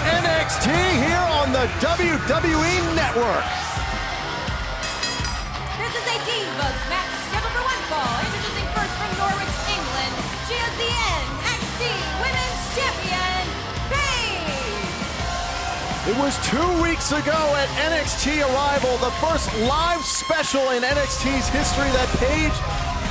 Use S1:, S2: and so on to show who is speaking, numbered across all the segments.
S1: NXT here on the WWE Network.
S2: This is a Divas match scheduled for one fall. Introducing first from Norwich, England, she is the NXT Women's Champion, Paige.
S1: It was 2 weeks ago at NXT ArRIVAL, the first live special in NXT's history, that Paige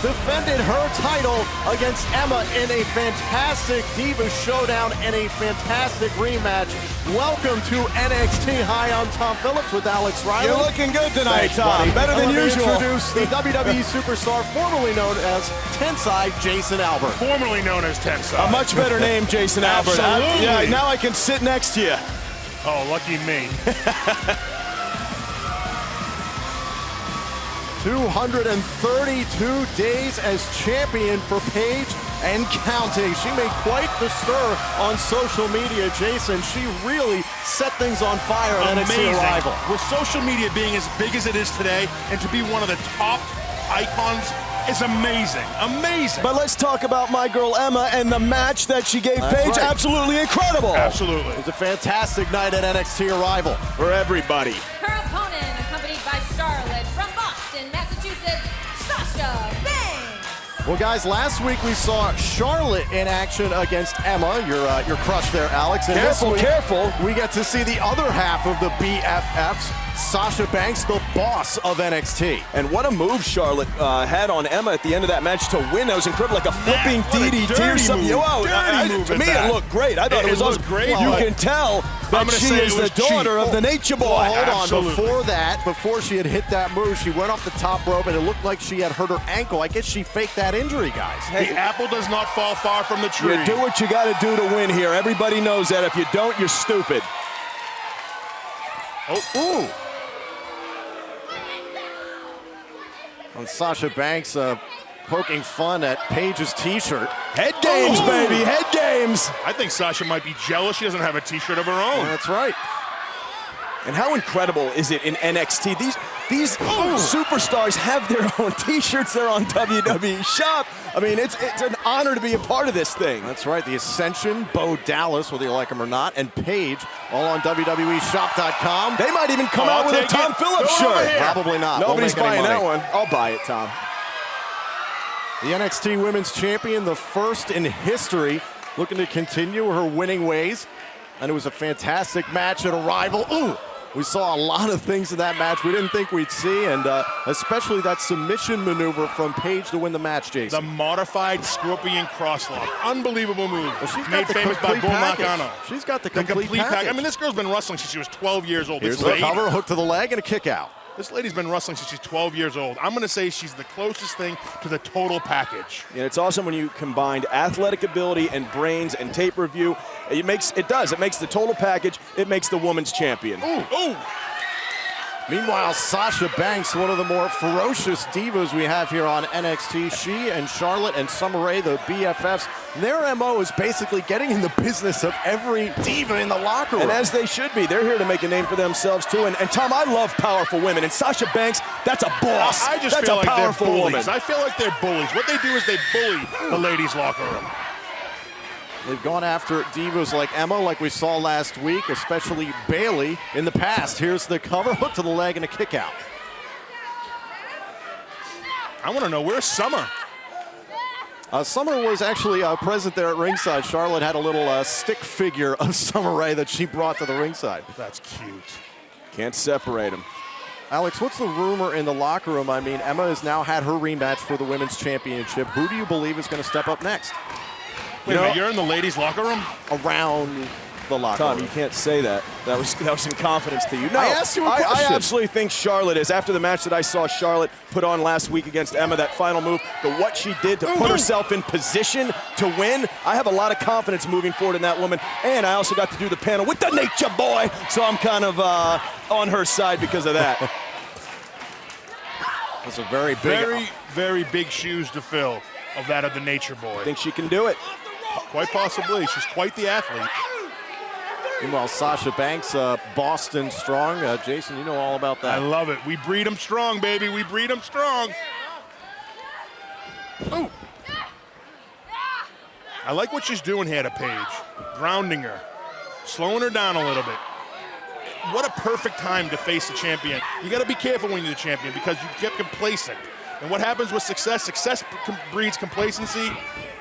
S1: defended her title against Emma in a fantastic Divas showdown and a fantastic rematch. Welcome to NXT. Hi, I'm Tom Phillips with Alex Riley.
S3: You're looking good tonight,
S1: Thanks,
S3: Tom.
S1: buddy.
S3: Better than usual.
S1: Introduce the WWE superstar formerly known as Tensai, Jason Albert.
S4: Formerly known as Tensai.
S3: A much better name, Jason Albert.
S4: Absolutely.
S3: Yeah, now I can sit next to you.
S4: Oh, lucky me.
S1: 232 days as champion for Paige and counting. She made quite the stir on social media, Jason. She really set things on fire on NXT ArRIVAL.
S4: With social media being as big as it is today, and to be one of the top icons, is amazing. Amazing.
S3: But let's talk about my girl Emma and the match that she gave
S1: That's
S3: Paige.
S1: right.
S3: Absolutely incredible.
S4: Absolutely.
S1: It was a fantastic night at NXT ArRIVAL.
S3: For everybody.
S2: Her opponent, accompanied by Charlotte from Boston, Massachusetts, Sasha Banks.
S1: Well, guys, last week we saw Charlotte in action against Emma, your crush there, Alex. And
S3: Careful,
S1: this week,
S3: careful.
S1: we get to see the other half of the BFFs, Sasha Banks, the boss of NXT.
S3: And what a move Charlotte had on Emma at the end of that match to win. That was incredible, like a flipping
S4: What a
S3: DDT or
S4: dirty
S3: something.
S4: move.
S3: Wow,
S4: Dirty move
S3: to
S4: at
S3: me
S4: that.
S3: it looked great. I thought
S4: It
S3: it was
S4: looked
S3: awesome.
S4: great,
S3: You
S4: but
S3: can tell
S4: I'm
S3: that
S4: gonna
S3: she
S4: say
S3: is
S4: it
S3: the
S4: was
S3: daughter
S4: cheap.
S3: of the Nature Boy.
S1: Well, hold
S4: Absolutely.
S1: on. Before that, before she had hit that move, she went off the top rope and it looked like she had hurt her ankle. I guess she faked that injury, guys.
S4: The apple does not fall far from the tree.
S3: You do what you got to do to win here. Everybody knows that. If you don't, you're stupid.
S4: Oh,
S1: Ooh. And Sasha Banks poking fun at Paige's t-shirt.
S3: Head games,
S4: Oh.
S3: baby. Head games.
S4: I think Sasha might be jealous she doesn't have a t-shirt of her own.
S1: That's right.
S3: And how incredible is it in NXT? These superstars have their own t-shirts. They're on WWE Shop. I mean, it's an honor to be a part of this thing.
S1: That's right. The Ascension, Bo Dallas, whether you like him or not, and Paige, all on WWEshop.com.
S3: They might even come
S4: Oh,
S3: out
S4: I'll
S3: with a
S4: take
S3: Tom
S4: it.
S3: Phillips
S4: Go over
S3: shirt.
S4: here.
S1: Probably not.
S3: Nobody's
S1: Won't make any
S3: buying that
S1: money.
S3: one. I'll buy it, Tom.
S1: The NXT Women's Champion, the first in history, looking to continue her winning ways. And it was a fantastic match at ArRIVAL. Ooh! We saw a lot of things in that match we didn't think we'd see, and especially that submission maneuver from Paige to win the match, Jason.
S4: The modified Scorpion Crosslock. Unbelievable move.
S1: Well, she's got
S4: Made
S1: the
S4: famous by
S1: complete
S4: Bull
S1: package.
S4: Nakano.
S1: She's got the
S4: The
S1: complete package.
S4: I mean, this girl's been wrestling since she was 12 years old.
S1: Here's
S4: This
S1: the
S4: lady-
S1: cover, hook to the leg, and a kick out.
S4: This lady's been wrestling since she's 12 years old. I'm going to say she's the closest thing to the total package.
S3: And it's awesome when you combine athletic ability and brains and tape review. It makes the total package. It makes the woman's champion.
S4: Ooh.
S1: Meanwhile, Sasha Banks, one of the more ferocious divas we have here on NXT. She and Charlotte and Summer Rae, the BFFs, their MO is basically getting in the business of every diva in the locker room.
S3: And as they should be. They're here to make a name for themselves, too. And Tom, I love powerful women. And Sasha Banks, that's a boss.
S4: I just
S3: that's
S4: feel
S3: a
S4: like
S3: powerful
S4: they're bullies.
S3: woman.
S4: I feel like they're bullies. What they do is they bully the ladies' locker room.
S1: They've gone after divas like Emma, like we saw last week, especially Bayley in the past. Here's the cover, hook to the leg, and a kick out.
S4: I want to know, where's Summer?
S1: Summer was actually present there at ringside. Charlotte had a little stick figure of Summer Rae that she brought to the ringside.
S4: That's cute.
S3: Can't separate them.
S1: Alex, what's the rumor in the locker room? I mean, Emma has now had her rematch for the Women's Championship. Who do you believe is going to step up next?
S4: Wait a minute, you're in the ladies' locker room?
S1: Around the locker
S3: Tom,
S1: room.
S3: you can't say that. That was in confidence to you. No,
S1: I asked you a
S3: I
S1: question.
S3: absolutely think Charlotte is. After the match that I saw Charlotte put on last week against Emma, that final move, what she did to put herself in position to win, I have a lot of confidence moving forward in that woman. And I also got to do the panel with the Nature Boy, so I'm kind of on her side because of that.
S1: That's a very big...
S4: Very big shoes to fill of that of the Nature Boy.
S3: I think she can do it.
S4: Quite possibly. She's quite the athlete.
S1: Meanwhile, Sasha Banks, Boston strong. Jason, you know all about that.
S4: I love it. We breed them strong, baby. We breed them strong. Ooh. I like what she's doing here to Paige. Grounding her. slowing her down a little bit. What a perfect time to face the champion. You got to be careful when you're the champion because you get complacent. And what happens with success? Success breeds complacency.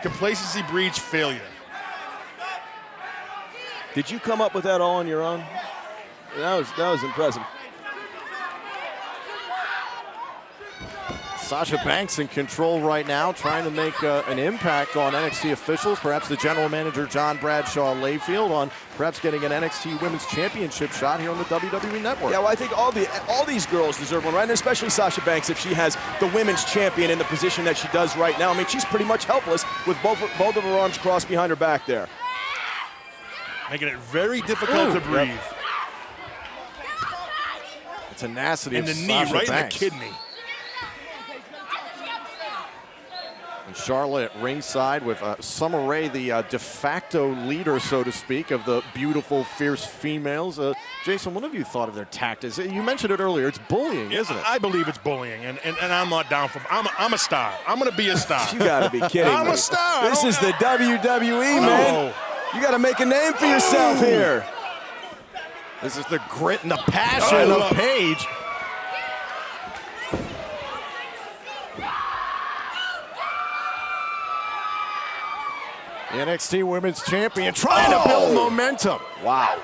S4: Complacency breeds failure.
S3: Did you come up with that all on your own? That was impressive.
S1: Sasha Banks in control right now, trying to make an impact on NXT officials. Perhaps the general manager, John Bradshaw Layfield, on perhaps getting an NXT Women's Championship shot here on the WWE Network.
S3: Yeah, well, I think all these girls deserve one, right? And especially Sasha Banks, if she has the women's champion in the position that she does right now. I mean, she's pretty much helpless with both of her arms crossed behind her back there.
S4: Making it very difficult to breathe.
S1: Yep. The tenacity
S4: and
S1: of
S4: the knee
S1: Sasha
S4: right
S1: Banks.
S4: in the kidney.
S1: And Charlotte at ringside with Summer Rae, the de facto leader, so to speak, of the beautiful, fierce females. Jason, what have you thought of their tactics? You mentioned it earlier. It's bullying, isn't it?
S4: I believe it's bullying, and I'm not down for. I'm a star. I'm going to be a star.
S3: You got to be kidding me.
S4: I'm a star.
S3: This is the WWE, man. You got to make a name for yourself here.
S1: This is the grit and the passion of Paige. The NXT Women's Champion trying to build momentum.
S3: Wow.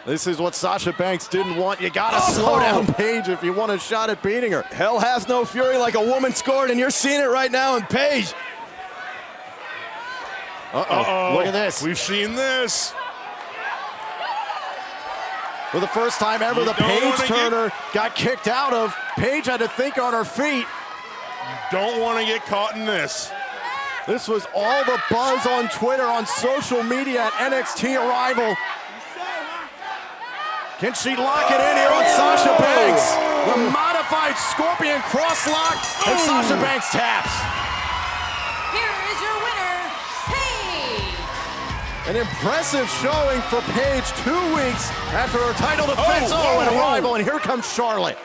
S1: This is what Sasha Banks didn't want. You gotta slow down Paige if you want a shot at beating her.
S3: Hell has no fury like a woman scored, and you're seeing it right now in Paige.
S1: Look at this.
S4: We've seen this.
S1: For the first time ever, the Paige Turner got kicked out of. Paige had to think on her feet.
S4: You don't want to get caught in this.
S1: This was all the buzz on Twitter, on social media at NXT ArRIVAL. Can she lock it in here on Sasha Banks? The modified Scorpion crosslock, and Sasha Banks taps.
S2: Here is your winner, Paige.
S1: An impressive showing for Paige 2 weeks after her title defense. And ArRIVAL, and here comes Charlotte.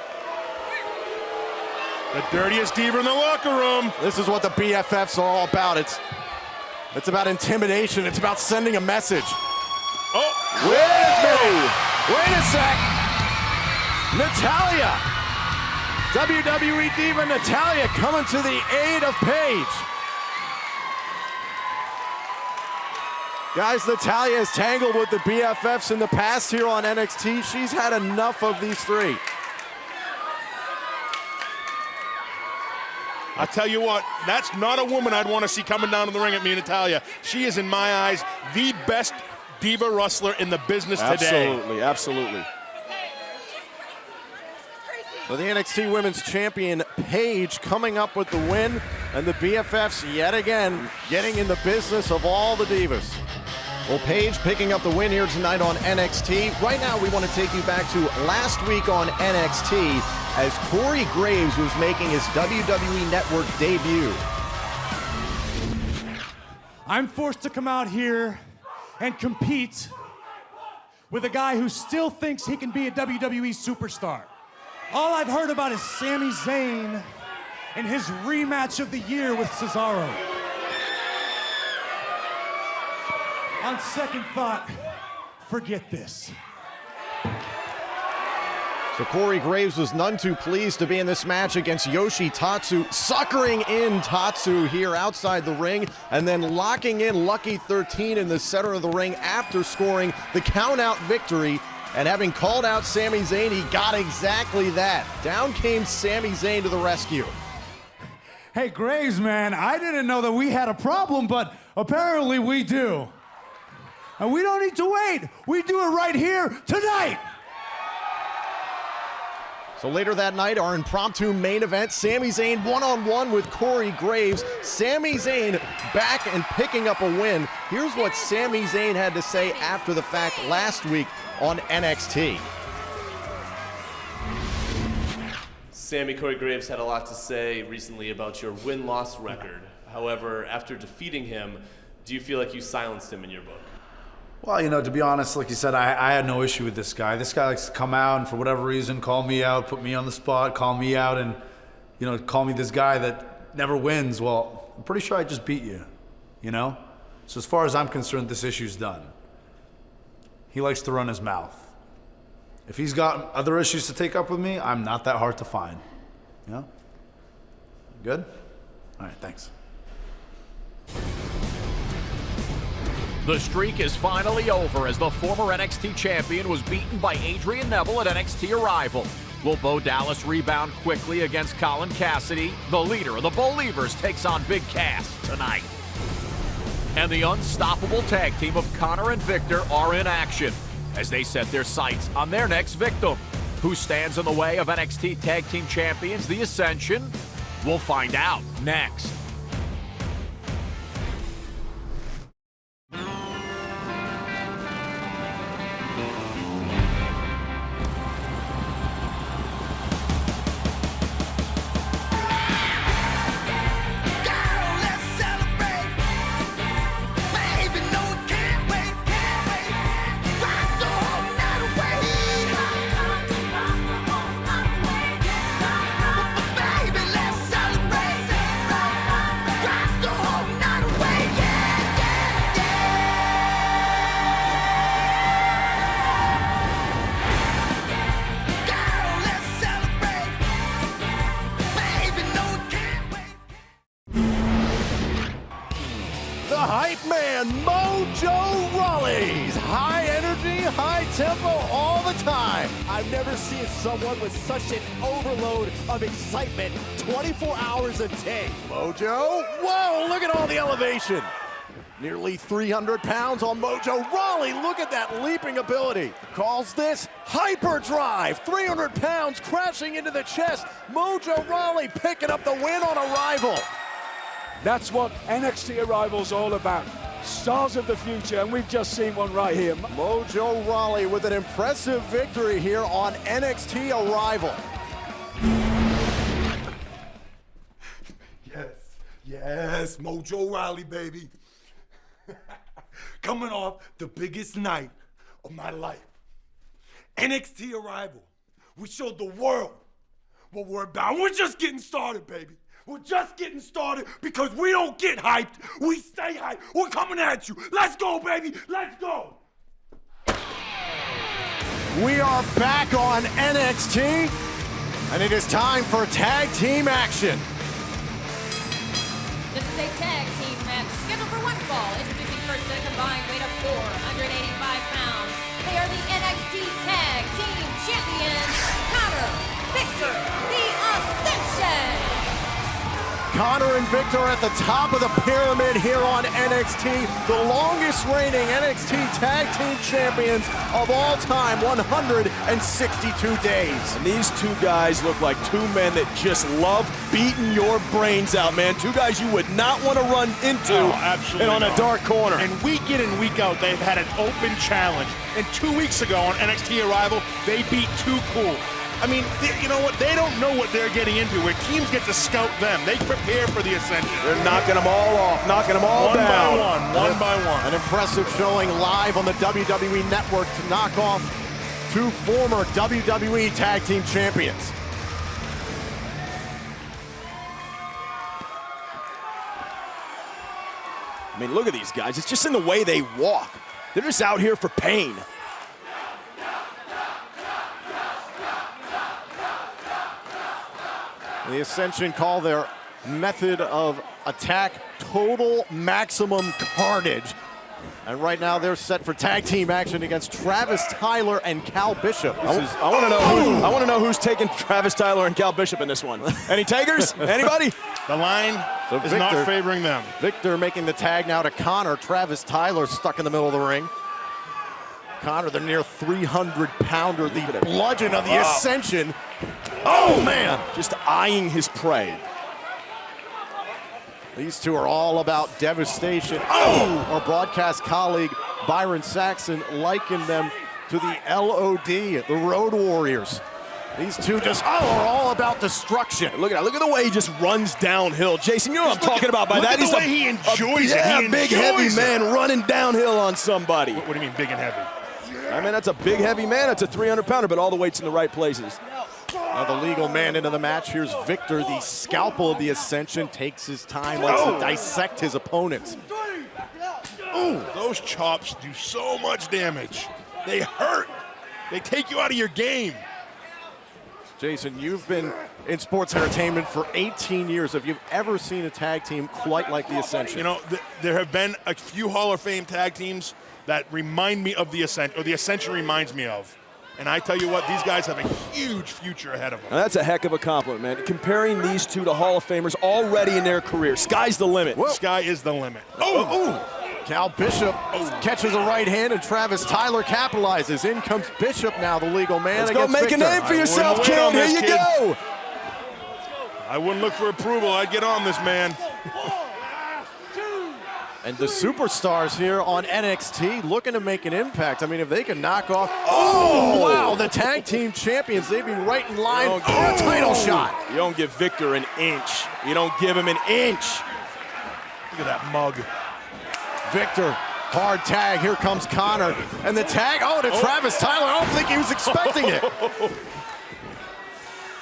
S4: The dirtiest diva in the locker room.
S1: This is what the BFFs are all about. It's about intimidation. It's about sending a message. Wait a sec. Natalya. WWE Diva Natalya coming to the aid of Paige. Guys, Natalya is tangled with the BFFs in the past here on NXT. She's had enough of these three.
S4: I tell you what, that's not a woman I'd want to see coming down to the ring at me, Natalya. She is, in my eyes, the best diva wrestler in the business today.
S3: Absolutely, absolutely.
S1: So the NXT Women's Champion, Paige, coming up with the win, and the BFFs yet again getting in the business of all the divas. Well, Paige picking up the win here tonight on NXT. Right now, we want to take you back to last week on NXT as Corey Graves was making his WWE Network debut.
S5: I'm forced to come out here and compete with a guy who still thinks he can be a WWE superstar. All I've heard about is Sami Zayn and his rematch of the year with Cesaro. On second thought, forget this.
S1: So Corey Graves was none too pleased to be in this match against Yoshi Tatsu, suckering in Tatsu here outside the ring, and then locking in Lucky 13 in the center of the ring after scoring the count-out victory. And having called out Sami Zayn, he got exactly that. Down came Sami Zayn to the rescue.
S5: Hey, Graves, man, I didn't know that we had a problem, but apparently we do. And we don't need to wait. We do it right here tonight.
S1: So later that night, our impromptu main event, Sami Zayn one-on-one with Corey Graves. Sami Zayn back and picking up a win. Here's what Sami Zayn had to say after the fact last week on NXT.
S6: Sammy, Corey Graves had a lot to say recently about your win-loss record. However, after defeating him, do you feel like you silenced him in your book?
S7: Well, you know, to be honest, like you said, I had no issue with this guy. This guy likes to come out and for whatever reason call me out, put me on the spot, call me out, and, you know, call me this guy that never wins. Well, I'm pretty sure I just beat you, you know? So as far as I'm concerned, this issue's done. He likes to run his mouth. If he's got other issues to take up with me, I'm not that hard to find. You know? Good? All right, thanks.
S8: The streak is finally over as the former NXT champion was beaten by Adrian Neville at NXT ArRIVAL. Will Bo Dallas rebound quickly against Colin Cassady? The leader of the Believers takes on Big Cass tonight. And the unstoppable tag team of Connor and Victor are in action as they set their sights on their next victim. Who stands in the way of NXT Tag Team Champions, The Ascension? We'll find out next.
S1: The hype man, Mojo Rawley's high energy, high tempo all the time. I've never seen someone with such an overload of excitement 24 hours a day. Mojo, whoa, look at all the elevation. Nearly 300 pounds on Mojo Rawley. Look at that leaping ability. Calls this hyperdrive. 300 pounds crashing into the chest. Mojo Rawley picking up the win on ArRIVAL.
S9: That's what NXT ArRIVAL's all about. Stars of the future, and we've just seen one right here.
S1: Mojo Rawley with an impressive victory here on NXT ArRIVAL.
S10: Yes, Mojo Rawley, baby. Coming off the biggest night of my life. NXT ArRIVAL. We showed the world what we're about. We're just getting started, baby. We're just getting started because we don't get hyped. We stay hyped. We're coming at you. Let's go, baby. Let's go.
S1: We are back on NXT, and it is time for tag team action.
S2: This is a tag team match scheduled for one fall. Introducing first a combined weight of 485 pounds. They are the NXT Tag Team Champions, Connor, Victor, The Ascension.
S1: Connor and Victor at the top of the pyramid here on NXT, the longest reigning NXT Tag Team Champions of all time, 162 days.
S3: And these two guys look like two men that just love beating your brains out, man. Two guys you would not want to run into and on a dark corner.
S4: And week in and week out, they've had an open challenge. And 2 weeks ago on NXT ArRIVAL, they beat Too Cool. I mean, you know what? They don't know what they're getting into, where teams get to scout them. They prepare for the Ascension.
S3: They're knocking them all off, knocking them all down.
S4: One by one.
S1: An impressive showing live on the WWE Network to knock off two former WWE Tag Team Champions.
S3: I mean, look at these guys. It's just in the way they walk. They're just out here for pain.
S1: The Ascension call their method of attack Total Maximum Carnage. And right now they're set for tag team action against Travis Tyler and Cal Bishop.
S3: I want to know who's taking Travis Tyler and Cal Bishop in this one. Any takers? Anybody?
S4: The line is not favoring them.
S1: Victor making the tag now to Connor. Travis Tyler stuck in the middle of the ring. Connor, the near 300-pounder, the bludgeon of the Ascension. Oh, man.
S3: Just eyeing his prey.
S1: These two are all about devastation. Oh! Our broadcast colleague, Byron Saxon, likened them to the LOD, the Road Warriors. These two just are all about destruction.
S3: Look at that. Look at the way he just runs downhill. Jason, you know what I'm talking about by that.
S4: He's the way he enjoys it.
S3: Yeah, big, heavy man running downhill on somebody.
S4: What do you mean big and heavy?
S3: I mean, that's a big, heavy man. That's a 300-pounder, but all the weight's in the right places.
S1: Now the legal man into the match. Here's Victor, the scalpel of the Ascension, takes his time, likes to dissect his opponents.
S4: Ooh, those chops do so much damage. They hurt. They take you out of your game.
S1: Jason, you've been in sports entertainment for 18 years. Have you ever seen a tag team quite like the Ascension?
S4: You know, there have been a few Hall of Fame tag teams that remind me of the Ascension, or the Ascension reminds me of. And I tell you what, these guys have a huge future ahead of them.
S3: Now that's a heck of a compliment, man. Comparing these two to Hall of Famers already in their career. Sky's the limit.
S4: Whoa. Sky is the limit.
S1: Cal Bishop catches a right hand, and Travis Tyler capitalizes. In comes Bishop now, the legal man.
S3: Let's go make
S1: Victor.
S3: a name for yourself, kid. Here you go.
S4: I wouldn't look for approval. I'd get on this man.
S1: And the superstars here on NXT looking to make an impact. I mean, if they can knock off, oh, wow, the tag team champions, they'd be right in line for a title shot.
S3: You don't give Victor an inch. You don't give him an inch.
S4: Look at that mug.
S1: Victor, hard tag. Here comes Connor. And the tag, to Travis Tyler. I don't think he was expecting it.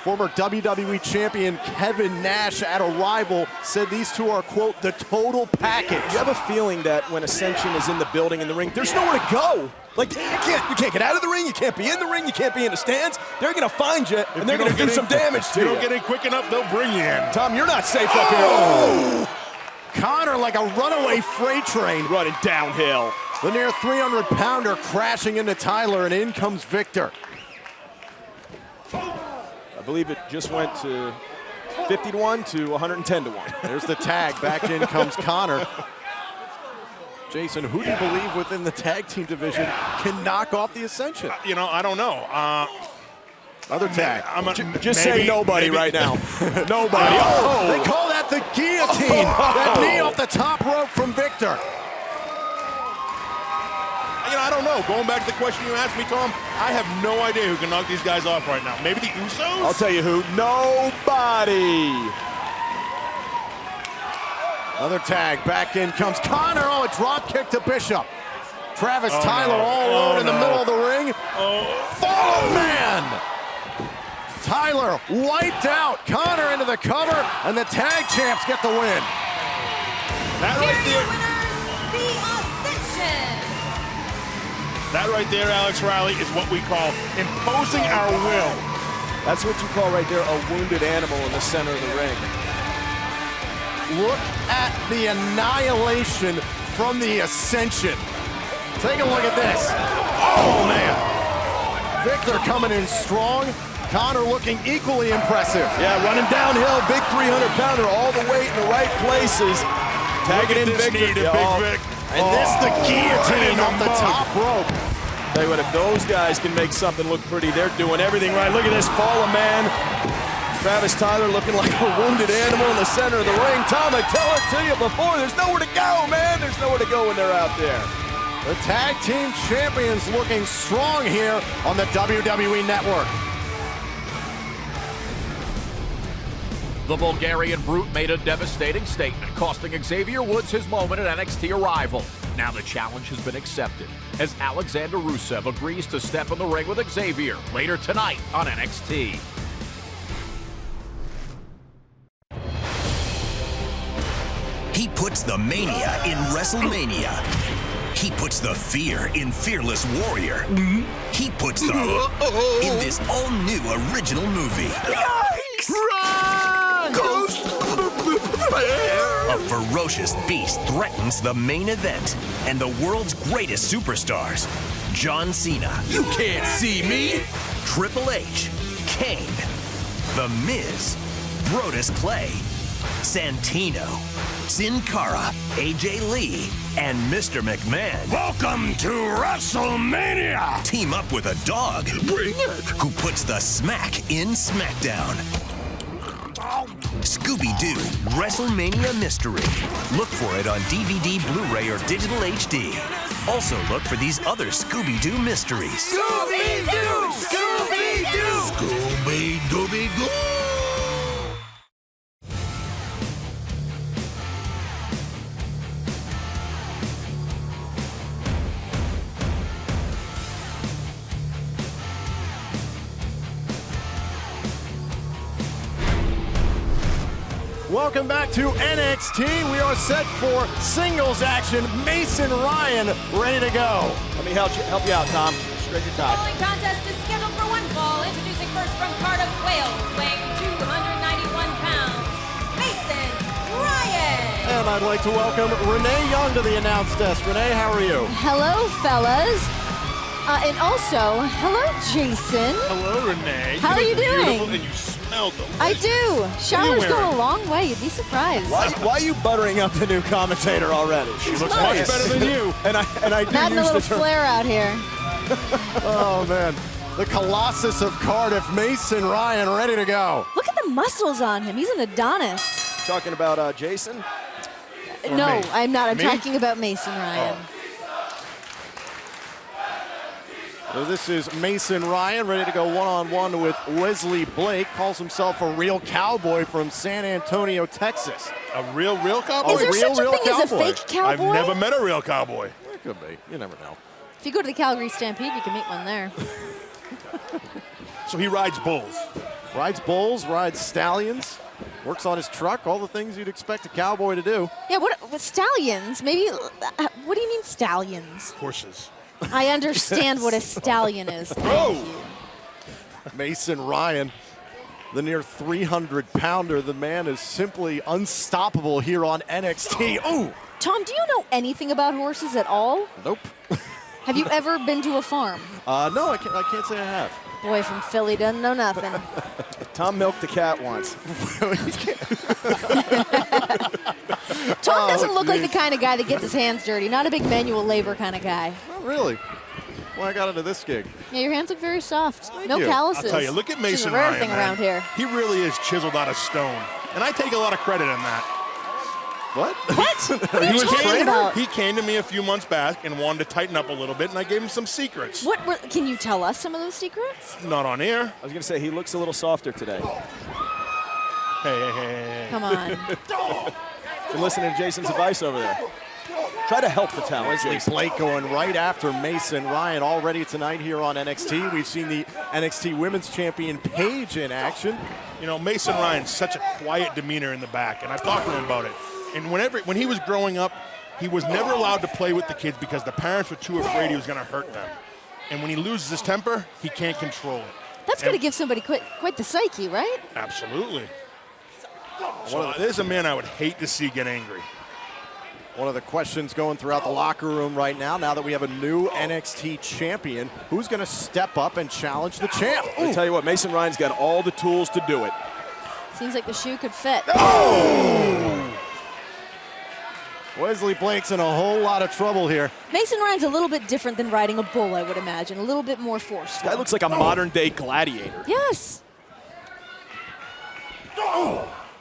S1: Former WWE champion Kevin Nash at ArRIVAL said these two are, quote, the total package.
S3: You have a feeling that when Ascension is in the building, in the ring, there's nowhere to go. Like, you can't get out of the ring, you can't be in the ring, you can't be in the stands. They're gonna find you, and they're gonna do some damage to you.
S4: You don't get in quick enough, they'll bring you in.
S3: Tom, you're not safe up here. Oh!
S1: Connor like a runaway freight train.
S3: Running downhill.
S1: The near 300-pounder crashing into Tyler, and in comes Victor.
S3: I believe it just went to 50-1 to 110-1.
S1: There's the tag. Back in comes Connor. Jason, who do you believe within the tag team division can knock off the Ascension?
S4: You know, I don't know.
S1: Other tag.
S3: Just say nobody right now. Nobody.
S1: Oh, they call that the guillotine. That knee off the top rope from Victor.
S4: You know, I don't know. Going back to the question you asked me, Tom, I have no idea who can knock these guys off right now. Maybe the Usos?
S3: I'll tell you who. Nobody.
S1: Another tag. Back in comes Connor. Oh, a drop kick to Bishop. Travis Tyler all alone in the middle of the ring. Fall of man. Tyler wiped out. Connor into the cover, and the tag champs get the win.
S4: That right
S2: Here are your
S4: there.
S2: winners, the Ascension.
S4: That right there, Alex Riley, is what we call imposing our will.
S3: That's what you call right there a wounded animal in the center of the ring.
S1: Look at the annihilation from the Ascension. Take a look at this. Oh, man. Victor coming in strong. Connor looking equally impressive.
S3: Yeah, running downhill, big 300-pounder, all the weight in the right places. Tagging in Victor.
S4: Big Vic.
S1: And this the guillotine off the top rope.
S3: Tell you what, if those guys can make something look pretty, they're doing everything right. Look at this fall of man. Travis Tyler looking like a wounded animal in the center of the ring. Tom, I tell it to you before, there's nowhere to go, man. There's nowhere to go when they're out there.
S1: The tag team champions looking strong here on the WWE Network.
S8: The Bulgarian Brute made a devastating statement, costing Xavier Woods his moment at NXT ArRIVAL. Now the challenge has been accepted, as Alexander Rusev agrees to step in the ring with Xavier later tonight on NXT.
S11: He puts the mania in WrestleMania. He puts the fear in Fearless Warrior. He puts the in this all-new original movie. Yikes! A ferocious beast threatens the main event and the world's greatest superstars. John Cena. You can't see me. Triple H. Kane. The Miz. Brodus Clay. Santino. Sin Cara. AJ Lee. And Mr. McMahon. Welcome to WrestleMania! Team up with a dog. Bring it! Who puts the smack in SmackDown. Scooby-Doo WrestleMania Mystery. Look for it on DVD, Blu-ray, or digital HD. Also look for these other Scooby-Doo mysteries. Scooby-Doo! Scooby-Doo! Scooby-Dooby-Doo!
S1: Welcome back to NXT. We are set for singles action. Mason Ryan ready to go.
S3: Let me help you out, Tom. Straight your tie.
S2: Following contest is scheduled for one fall. Introducing first from Cardiff, Wales, weighing 291 pounds, Mason Ryan.
S1: And I'd like to welcome Renee Young to the announce desk. Renee, how are you?
S12: Hello, fellas. And also, hello, Jason.
S4: Hello, Renee.
S12: How are you doing?
S4: Beautiful, and you smell delicious.
S12: I do. Showers go a long way. You'd be surprised.
S1: Why are you buttering up the new commentator already?
S4: She looks much better than you.
S1: and I do
S12: Adding a
S1: use
S12: little
S1: the term.
S12: flair out here.
S1: Oh man, the Colossus of Cardiff, Mason Ryan, ready to go.
S12: Look at the muscles on him. He's an Adonis.
S3: Talking about Jason?
S12: No,
S4: me?
S12: I'm not. I'm
S4: Me?
S12: talking about Mason Ryan.
S1: So this is Mason Ryan ready to go one-on-one with Wesley Blake. Calls himself a real cowboy from San Antonio, Texas.
S4: A real cowboy?
S12: Is there
S1: real
S12: such a thing as a
S1: cowboy.
S12: fake cowboy?
S4: I've never met a real cowboy.
S1: It could be. You never know.
S12: If you go to the Calgary Stampede, you can meet one there.
S4: So he rides bulls.
S1: Rides bulls, rides stallions, works on his truck, all the things you'd expect a cowboy to do.
S12: Yeah, what stallions? Maybe, what do you mean stallions?
S4: Horses.
S12: I understand what a stallion is. Thank you.
S1: Mason Ryan, the near 300-pounder. The man is simply unstoppable here on NXT. Ooh!
S12: Tom, do you know anything about horses at all?
S1: Nope.
S12: Have you ever been to a farm?
S1: No, I can't say I have.
S12: Boy from Philly doesn't know nothing.
S3: Tom milked the cat once.
S12: Tom doesn't look like the kind of guy that gets his hands dirty. Not a big manual labor kind of guy.
S1: Not really. Well, I got into this gig.
S12: Yeah, your hands look very soft. No
S1: you.
S12: calluses.
S4: I'll tell you, look at
S12: Which is
S4: Mason
S12: a rare
S4: Ryan,
S12: thing
S4: man.
S12: around here.
S4: He really is chiseled out of stone. And I take a lot of credit in that.
S1: What?
S12: What? What are you
S4: He
S12: talking about?
S4: He came to me a few months back and wanted to tighten up a little bit, and I gave him some secrets.
S12: Can you tell us some of those secrets?
S4: Not on air.
S3: I was going to say, he looks a little softer today.
S4: Hey.
S12: Come on.
S3: Been listening to Jason's advice over there. Try to help the talent.
S1: Wesley Blake going right after Mason Ryan already tonight here on NXT. We've seen the NXT Women's Champion Paige in action.
S4: You know, Mason Ryan's such a quiet demeanor in the back, and I've talked to him about it. And when he was growing up, he was never allowed to play with the kids because the parents were too afraid he was going to hurt them. And when he loses his temper, he can't control it.
S12: That's going to give somebody quite the psyche, right?
S4: Absolutely. So there's a man I would hate to see get angry.
S1: One of the questions going throughout the locker room right now that we have a new NXT champion, who's going to step up and challenge the champ?
S3: I'll tell you what, Mason Ryan's got all the tools to do it.
S12: Seems like the shoe could fit.
S1: Wesley Blake's in a whole lot of trouble here.
S12: Mason Ryan's a little bit different than riding a bull, I would imagine. A little bit more forceful.
S3: Guy looks like a modern-day gladiator.
S12: Yes.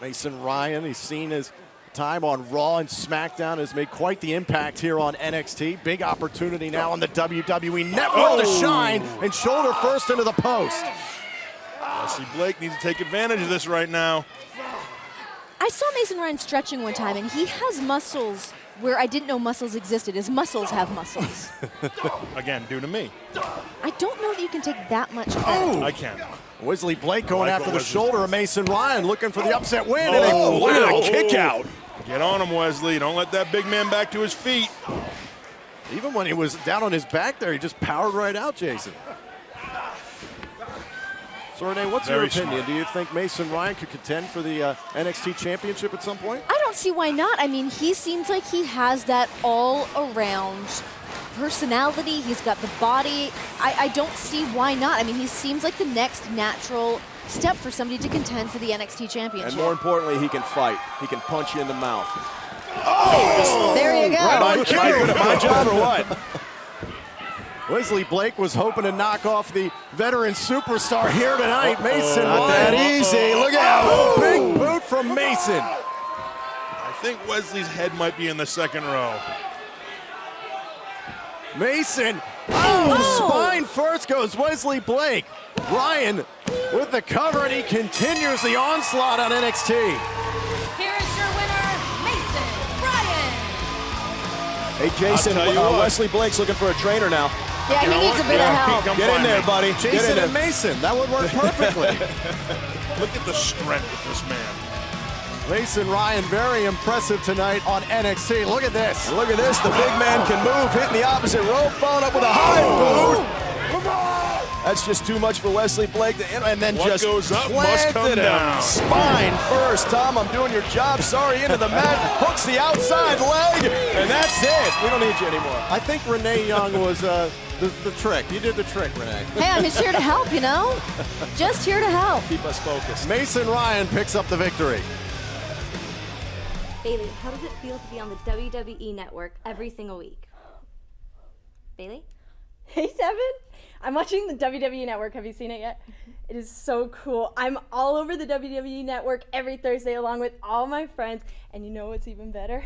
S1: Mason Ryan, he's seen his time on Raw and SmackDown, has made quite the impact here on NXT. Big opportunity now on the WWE Network to shine, and shoulder first into the post.
S4: Wesley Blake needs to take advantage of this right now.
S12: I saw Mason Ryan stretching one time, and he has muscles where I didn't know muscles existed. His muscles have muscles.
S4: Again, due to me.
S12: I don't know that you can take that much credit.
S4: I can.
S1: Wesley Blake going
S4: Like
S1: after the
S4: Wesley.
S1: shoulder of Mason Ryan, looking for the upset win.
S4: Oh,
S1: and
S4: wow. Kick out. Get on him, Wesley. Don't let that big man back to his feet.
S1: Even when he was down on his back there, he just powered right out, Jason. So, Renee, what's your
S4: Very
S1: opinion?
S4: smart.
S1: Do you think Mason Ryan could contend for the NXT Championship at some point?
S12: I don't see why not. I mean, he seems like he has that all-around personality. He's got the body. I don't see why not. I mean, he seems like the next natural step for somebody to contend for the NXT Championship.
S3: And more importantly, he can fight. He can punch you in the mouth.
S12: There you go.
S3: Am I good at my job or what?
S1: Wesley Blake was hoping to knock off the veteran superstar here tonight, Mason Ryan.
S3: Not that easy. Look out.
S1: Big boot from Mason.
S4: I think Wesley's head might be in the second row.
S1: Mason. Spine first goes Wesley Blake. Ryan with the cover, and he continues the onslaught on NXT.
S2: Here is your winner, Mason Ryan.
S3: Hey, Jason,
S4: I'll tell you what.
S3: Wesley Blake's looking for a trainer now.
S12: Yeah, he needs a bit of help.
S4: Come
S3: Get in
S4: find
S3: there,
S4: me.
S3: buddy. Get in
S1: Jason
S3: there.
S1: and Mason, that would work perfectly.
S4: Look at the strength of this man.
S1: Mason Ryan, very impressive tonight on NXT. Look at this.
S3: Look at this. The big man can move, hitting the opposite rope, followed up with a high boot. That's just too much for Wesley Blake. And then
S4: What
S3: just
S4: goes up must come
S3: planted him.
S4: down.
S3: Spine first. Tom, I'm doing your job. Sorry, into the mat. Hooks the outside leg. And that's it. We don't need you anymore.
S1: I think Renee Young was the trick. You did the trick, Renee.
S12: Hey, I'm just here to help, you know? Just here to help.
S3: Keep us focused.
S1: Mason Ryan picks up the victory.
S13: Bailey, how does it feel to be on the WWE Network every single week? Bailey?
S14: Hey, Devin. I'm watching the WWE Network. Have you seen it yet? It is so cool. I'm all over the WWE Network every Thursday along with all my friends. And you know what's even better?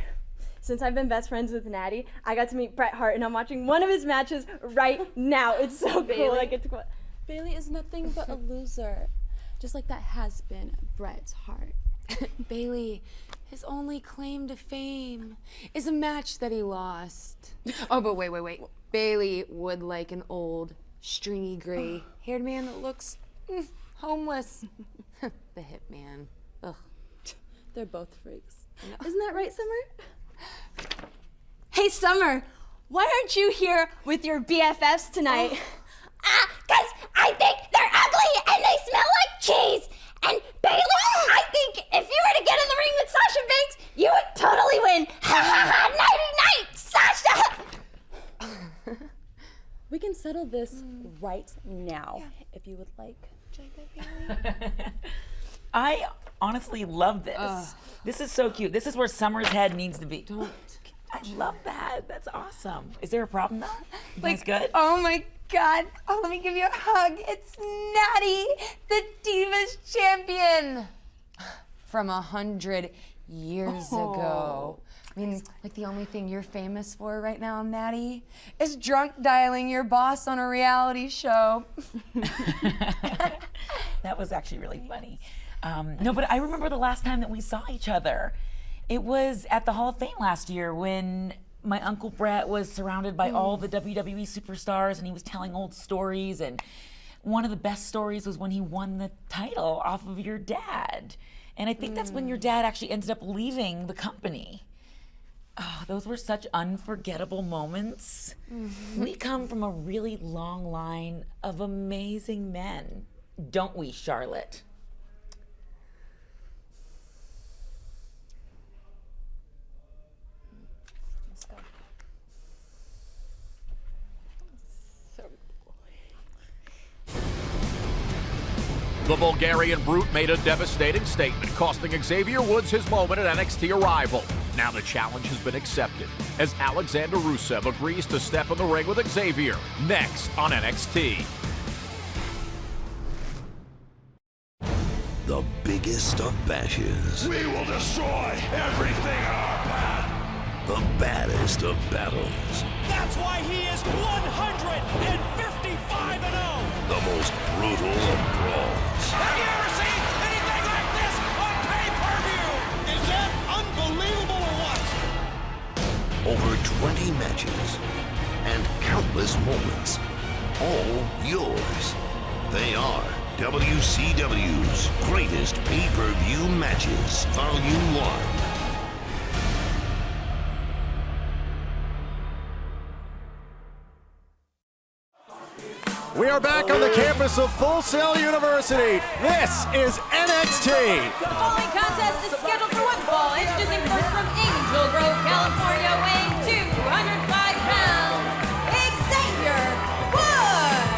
S14: Since I've been best friends with Natty, I got to meet Bret Hart, and I'm watching one of his matches right now. It's so cool. I get to
S15: Bailey is nothing but a loser, just like that has been Bret Hart. Bailey, his only claim to fame is a match that he lost. Oh, but wait. Bailey would like an old, stringy, gray-haired man that looks homeless. The hip man. Ugh.
S14: They're both freaks. Isn't that right, Summer?
S15: Hey, Summer, why aren't you here with your BFFs tonight?
S16: Because I think they're ugly and they smell like cheese. And Bailey, I think if you were to get in the ring with Sasha Banks, you would totally win. Ha ha ha, nighty night, Sasha.
S14: We can settle this right now, if you would like.
S17: I honestly love this. This is so cute. This is where Summer's head needs to be. I love that. That's awesome. Is there a problem though? You guys good?
S15: Oh my God. Oh, let me give you a hug. It's Natty, the Divas champion from 100 years ago. I mean, like the only thing you're famous for right now, Natty, is drunk dialing your boss on a reality show.
S17: That was actually really funny. No, but I remember the last time that we saw each other. It was at the Hall of Fame last year when my Uncle Brett was surrounded by all the WWE superstars and he was telling old stories, and one of the best stories was when he won the title off of your dad. And I think that's when your dad actually ended up leaving the company. Oh, those were such unforgettable moments. We come from a really long line of amazing men, don't we, Charlotte?
S14: Let's go.
S8: The Bulgarian Brute made a devastating statement, costing Xavier Woods his moment at NXT ArRIVAL. Now the challenge has been accepted, as Alexander Rusev agrees to step in the ring with Xavier, next on NXT.
S11: The biggest of bashes.
S10: We will destroy everything in our path.
S11: The baddest of battles.
S10: That's why he is 155-0.
S11: The most brutal of brawls.
S10: Have you ever seen anything like this on pay-per-view? Is that unbelievable or what?
S11: Over 20 matches and countless moments. All yours. They are WCW's greatest pay-per-view matches, Volume 1.
S1: We are back on the campus of Full Sail University. This is NXT.
S2: The following contest is scheduled for one fall. Introducing first from Angel Grove, California, weighing 205 pounds, Xavier Woods.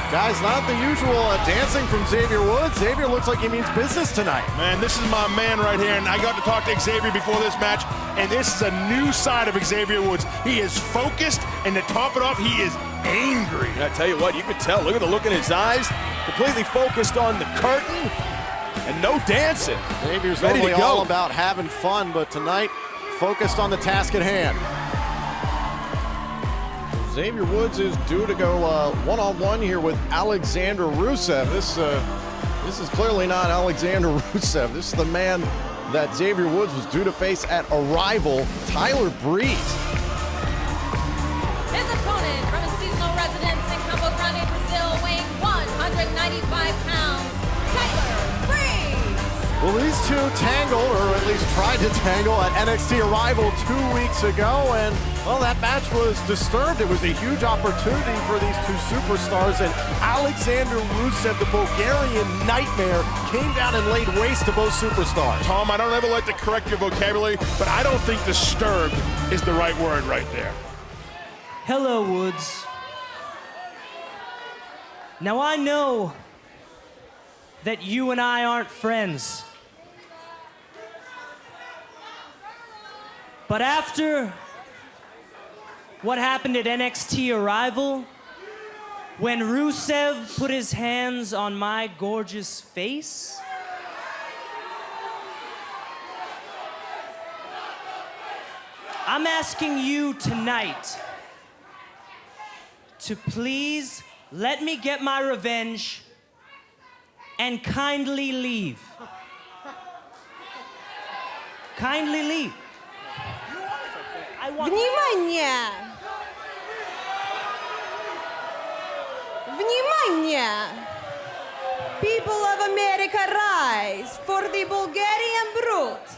S1: Guys, not the usual dancing from Xavier Woods. Xavier looks like he means business tonight.
S4: Man, this is my man right here, and I got to talk to Xavier before this match, and this is a new side of Xavier Woods. He is focused, and to top it off, he is angry.
S3: And I tell you what, you could tell. Look at the look in his eyes. Completely focused on the curtain and no dancing.
S1: Xavier's
S3: ready
S1: normally
S3: to go.
S1: all about having fun, but tonight, focused on the task at hand. Xavier Woods is due to go one-on-one here with Alexander Rusev. This is clearly not Alexander Rusev. This is the man that Xavier Woods was due to face at ArRIVAL, Tyler Breeze.
S2: His opponent from a seasonal residence in Campo Grande, Brazil, weighing 195 pounds, Tyler Breeze.
S1: Well, these two tangled, or at least tried to tangle, at NXT ArRIVAL 2 weeks ago, and, well, that match was disturbed. It was a huge opportunity for these two superstars, and Alexander Rusev, the Bulgarian nightmare, came down and laid waste to both superstars.
S4: Tom, I don't ever like to correct your vocabulary, but I don't think disturbed is the right word right there.
S18: Hello, Woods. Now, I know that you and I aren't friends. But after what happened at NXT ArRIVAL, when Rusev put his hands on my gorgeous face, I'm asking you tonight to please let me get my revenge and kindly leave. Kindly leave.
S19: Внимание! Внимание! People of America, rise for the Bulgarian Brute.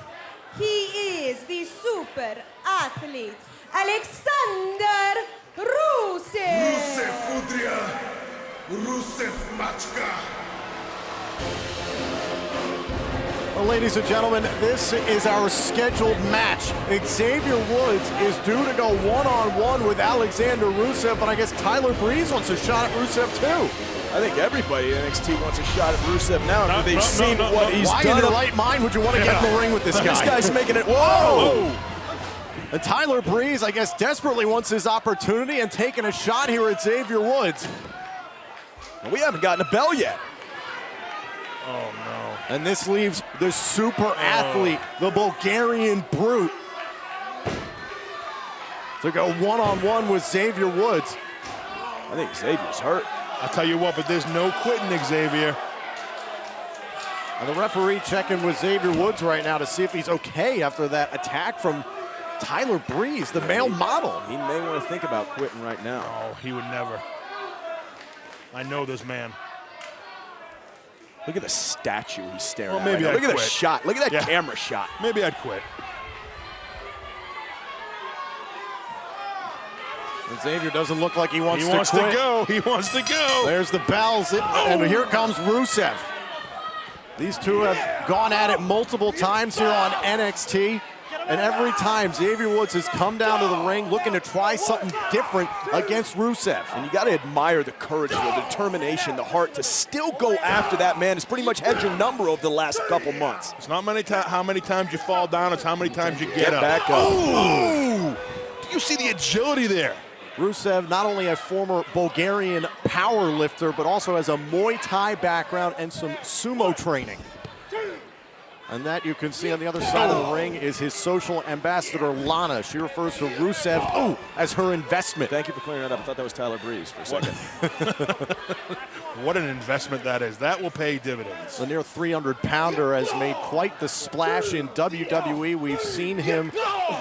S19: He is the super athlete, Alexander Rusev.
S10: Rusev Fudria, Rusev Machka.
S1: Well, ladies and gentlemen, this is our scheduled match. Xavier Woods is due to go one-on-one with Alexander Rusev, but I guess Tyler Breeze wants a shot at Rusev too.
S3: I think everybody in NXT wants a shot at Rusev now. They've seen what he's
S1: Why
S3: done.
S1: in your right mind would you want to get in the ring with this guy?
S3: This guy's making it. Whoa!
S1: And Tyler Breeze, I guess, desperately wants his opportunity and taking a shot here at Xavier Woods.
S3: We haven't gotten a bell yet.
S4: Oh, no.
S1: And this leaves the super athlete, the Bulgarian Brute, to go one-on-one with Xavier Woods.
S3: I think Xavier's hurt.
S4: I'll tell you what, but there's no quitting, Xavier.
S1: And the referee checking with Xavier Woods right now to see if he's okay after that attack from Tyler Breeze, the male model.
S3: He may want to think about quitting right now.
S4: Oh, he would never. I know this man.
S3: Look at the statue he's staring
S4: Well,
S3: at.
S4: maybe
S3: Right now. Look
S4: I'd
S3: at the
S4: quit.
S3: shot. Look at that
S4: Yeah.
S3: camera shot.
S4: Maybe I'd quit.
S1: And Xavier doesn't look like he wants
S4: He
S1: to
S4: wants
S1: quit.
S4: to go. He wants to go.
S1: There's the bells, and here comes Rusev. These two have gone at it multiple times here on NXT, and every time Xavier Woods has come down to the ring looking to try something different against Rusev.
S3: And you got to admire the courage, the determination, the heart to still go after that man. It's pretty much had your number over the last couple months.
S4: It's not how many times you fall down, it's how many times you get up.
S3: Back up.
S4: Ooh! Do you see the agility there?
S1: Rusev, not only a former Bulgarian power lifter, but also has a Muay Thai background and some sumo training. And that you can see on the other side of the ring is his social ambassador, Lana. She refers to Rusev as her investment.
S3: Thank you for clearing that up. I thought that was Tyler Breeze for a second.
S4: What an investment that is. That will pay dividends.
S1: The near 300-pounder has made quite the splash in WWE. We've seen him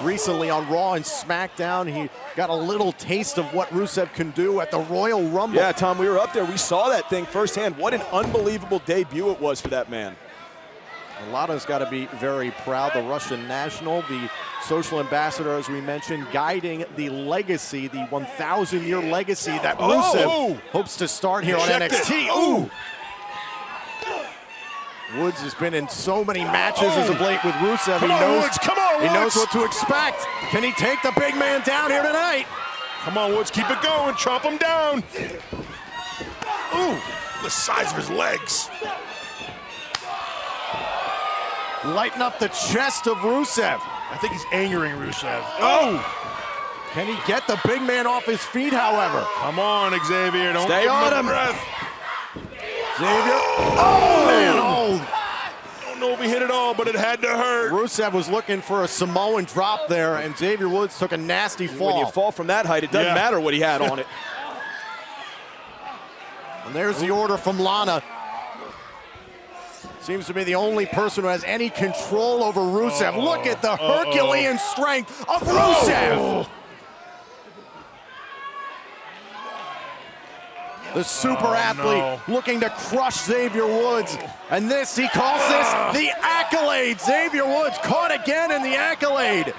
S1: recently on Raw and SmackDown. He got a little taste of what Rusev can do at the Royal Rumble.
S3: Yeah, Tom, we were up there. We saw that thing firsthand. What an unbelievable debut it was for that man.
S1: Lana's got to be very proud. The Russian national, the social ambassador, as we mentioned, guiding the legacy, the 1,000-year legacy that Rusev hopes to start here on NXT. Ooh! Woods has been in so many matches as of late with Rusev.
S4: Come on, Woods. Come on, Woods.
S1: He knows what to expect. Can he take the big man down here tonight?
S4: Come on, Woods. Keep it going. Chop him down. Ooh, the size of his legs.
S1: Lighten up the chest of Rusev.
S4: I think he's angering Rusev.
S1: Oh! Can he get the big man off his feet, however?
S4: Come on, Xavier. Don't
S3: Stay
S4: give
S3: on
S4: him
S3: him.
S4: a breath.
S1: Xavier. Oh, man. Oh.
S4: Don't know if he hit it all, but it had to hurt.
S1: Rusev was looking for a Samoan drop there, and Xavier Woods took a nasty fall.
S3: When you fall from that height, it doesn't matter what he had on it.
S1: And there's the order from Lana. Seems to be the only person who has any control over Rusev. Look at the Herculean strength of Rusev. The super athlete looking to crush Xavier Woods. And this, he calls this the accolade. Xavier Woods caught again in the accolade.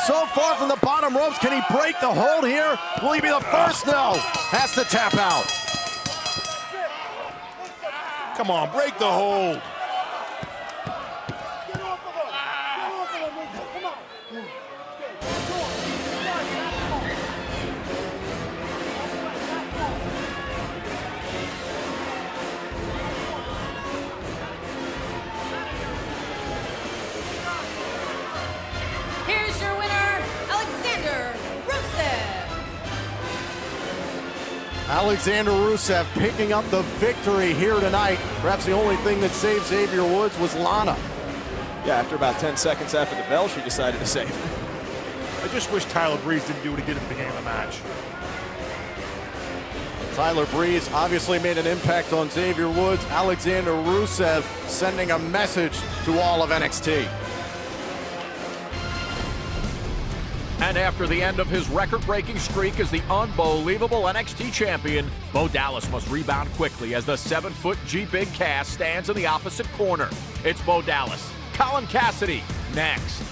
S1: So far from the bottom ropes, can he break the hold here? Will he be the first? No, has to tap out.
S4: Come on, break the hold.
S2: Here's your winner, Alexander Rusev.
S1: Alexander Rusev picking up the victory here tonight. Perhaps the only thing that saved Xavier Woods was Lana.
S3: Yeah, after about 10 seconds after the bell, she decided to save.
S4: I just wish Tyler Breeze didn't do what he did at the beginning of the match.
S1: Tyler Breeze obviously made an impact on Xavier Woods. Alexander Rusev sending a message to all of NXT.
S8: And after the end of his record-breaking streak as the unbelievable NXT champion, Bo Dallas must rebound quickly as the 7-foot G-Big Cass stands in the opposite corner. It's Bo Dallas, Colin Cassady, next.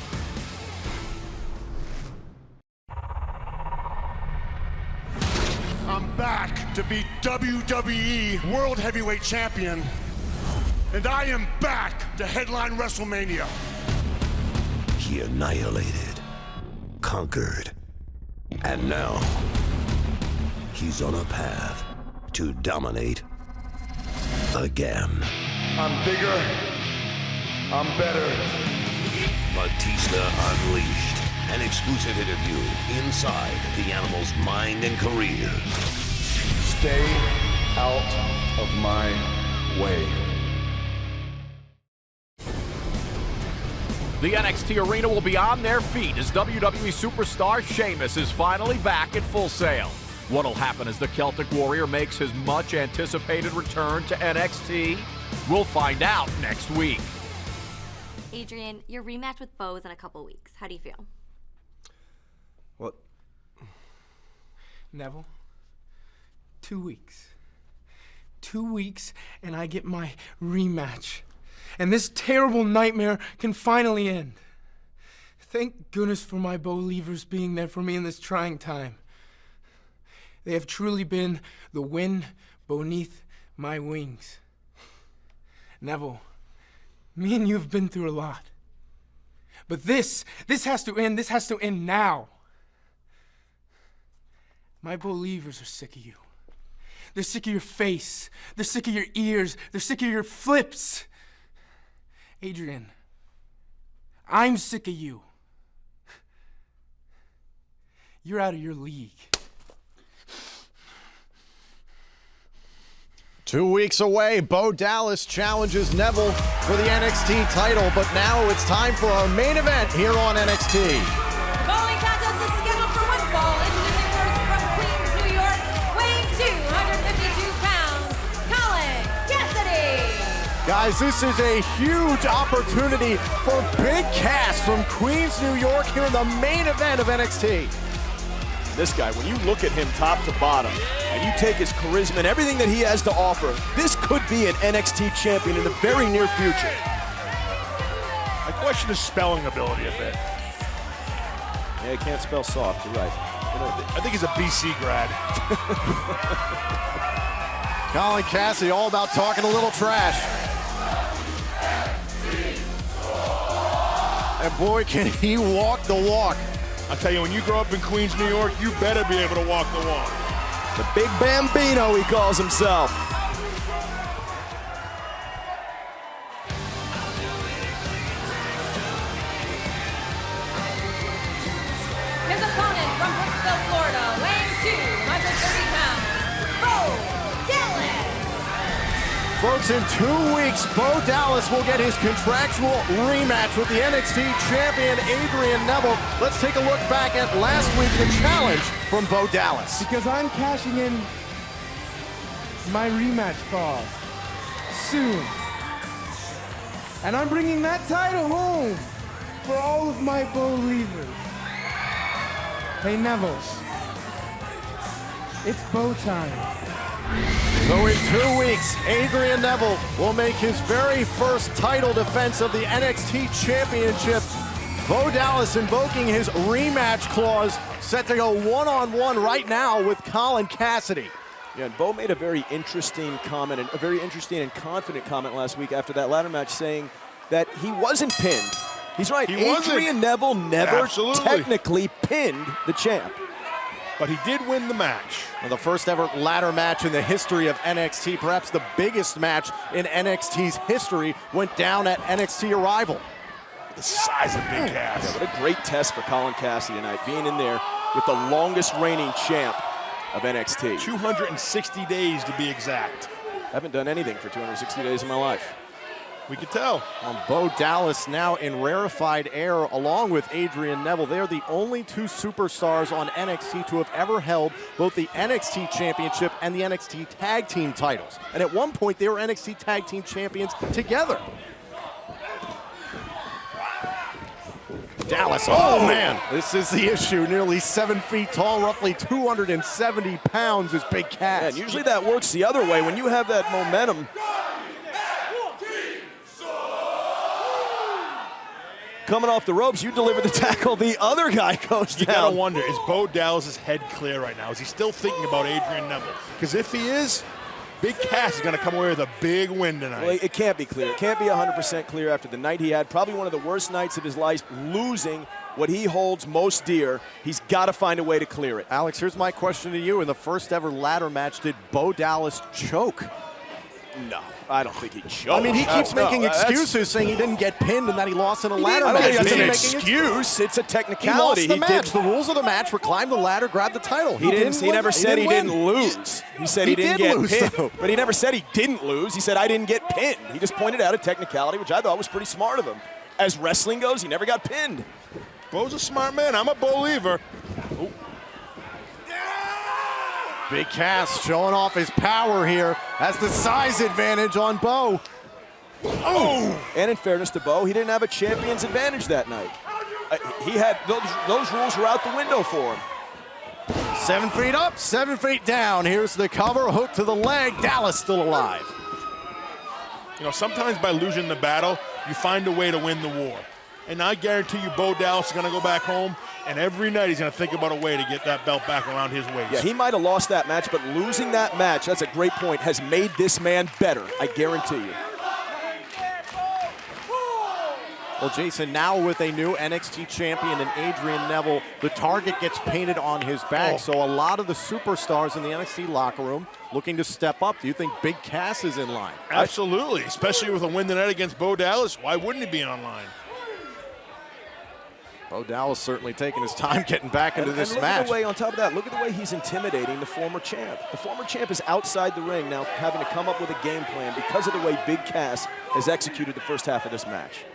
S10: I'm back to be WWE World Heavyweight Champion, and I am back to headline WrestleMania.
S11: He annihilated, conquered, and now he's on a path to dominate again.
S10: I'm bigger, I'm better.
S11: Batista Unleashed, an exclusive interview inside the animal's mind and career.
S10: Stay out of my way.
S8: The NXT arena will be on their feet as WWE superstar Sheamus is finally back at Full Sail. What'll happen as the Celtic Warrior makes his much-anticipated return to NXT? We'll find out next week.
S13: Adrian, your rematch with Bo is in a couple weeks. How do you feel?
S20: What? Neville? 2 weeks. 2 weeks, and I get my rematch. And this terrible nightmare can finally end. Thank goodness for my Bo-Leavers being there for me in this trying time. They have truly been the wind beneath my wings. Neville, me and you have been through a lot. But this has to end. This has to end now. My Bo-Leavers are sick of you. They're sick of your face. They're sick of your ears. They're sick of your flips. Adrian, I'm sick of you. You're out of your league.
S1: 2 weeks away, Bo Dallas challenges Neville for the NXT title, but now it's time for our main event here on NXT.
S2: The following contest is scheduled for one fall. Introducing first from Queens, New York, weighing 252 pounds, Colin Cassady.
S1: Guys, this is a huge opportunity for Big Cass from Queens, New York, here in the main event of NXT.
S3: This guy, when you look at him top to bottom, and you take his charisma and everything that he has to offer, this could be an NXT champion in the very near future.
S4: I question his spelling ability a bit.
S3: Yeah, he can't spell soft, you're right.
S4: I think he's a BC grad.
S1: Colin Cassady, all about talking a little trash. And boy, can he walk the walk.
S4: I'll tell you, when you grow up in Queens, New York, you better be able to walk the walk.
S3: The Big Bambino, he calls himself.
S2: His opponent from Brooksville, Florida, weighing 230 pounds, Bo Dallas.
S1: Folks, in 2 weeks, Bo Dallas will get his contractual rematch with the NXT champion, Adrian Neville. Let's take a look back at last week, the challenge from Bo Dallas.
S20: Because I'm cashing in my rematch clause soon. And I'm bringing that title home for all of my Bo-Leavers. Hey, Neville. It's Bo time.
S1: So in 2 weeks, Adrian Neville will make his very first title defense of the NXT Championship. Bo Dallas invoking his rematch clause, set to go one-on-one right now with Colin Cassady.
S3: Yeah, and Bo made a very interesting comment, and a very interesting and confident comment last week after that ladder match, saying that he wasn't pinned. He's right. Adrian Neville never technically pinned the champ.
S4: But he did win the match.
S1: Well, the first ever ladder match in the history of NXT, perhaps the biggest match in NXT's history, went down at NXT ArRIVAL.
S4: The size of Big Cass.
S3: Yeah, what a great test for Colin Cassady tonight, being in there with the longest reigning champ of NXT.
S4: 260 days to be exact.
S3: Haven't done anything for 260 days in my life.
S4: We could tell.
S1: Bo Dallas now in rarefied air along with Adrian Neville. They are the only two superstars on NXT to have ever held both the NXT Championship and the NXT Tag Team titles. And at one point, they were NXT Tag Team Champions together. Dallas, oh man, this is the issue. Nearly 7 feet tall, roughly 270 pounds is Big Cass.
S3: Yeah, and usually that works the other way. When you have that momentum, coming off the ropes, you deliver the tackle, the other guy goes down.
S4: You gotta wonder, is Bo Dallas' head clear right now? Is he still thinking about Adrian Neville? Because if he is, Big Cass is gonna come away with a big win tonight.
S3: Well, it can't be clear. It can't be 100% clear after the night he had. Probably one of the worst nights of his life, losing what he holds most dear. He's got to find a way to clear it.
S1: Alex, here's my question to you. In the first ever ladder match, did Bo Dallas choke?
S3: No, I don't think he choked.
S1: I mean, he keeps making excuses, saying he didn't get pinned and that he lost in a ladder match.
S3: I don't think that's an excuse. It's a technicality.
S1: He lost the match. The rules of the match were climb the ladder, grab the title.
S3: He never said he didn't lose. He said he didn't get pinned.
S1: Though.
S3: But he never said he didn't lose. He said, I didn't get pinned. He just pointed out a technicality, which I thought was pretty smart of him. As wrestling goes, he never got pinned.
S4: Bo's a smart man. I'm a believer.
S3: Oh.
S1: Big Cass showing off his power here. Has the size advantage on Bo.
S3: Oh! And in fairness to Bo, he didn't have a champion's advantage that night. He had those rules were out the window for him.
S1: 7 feet up, 7 feet down. Here's the cover, hook to the leg. Dallas still alive.
S4: You know, sometimes by losing the battle, you find a way to win the war. And I guarantee you Bo Dallas is going to go back home, and every night he's going to think about a way to get that belt back around his waist.
S3: Yeah, he might have lost that match, but losing that match, that's a great point, has made this man better, I guarantee you.
S1: Well, Jason, now with a new NXT champion in Adrian Neville, the target gets painted on his back. So a lot of the superstars in the NXT locker room looking to step up. Do you think Big Cass is in line?
S4: Absolutely, especially with a win tonight against Bo Dallas. Why wouldn't he be on line?
S1: Bo Dallas certainly taking his time getting back into this
S3: look
S1: match.
S3: At the way, on top of that, look at the way he's intimidating the former champ. The former champ is outside the ring now, having to come up with a game plan because of the way Big Cass has executed the first half of this match.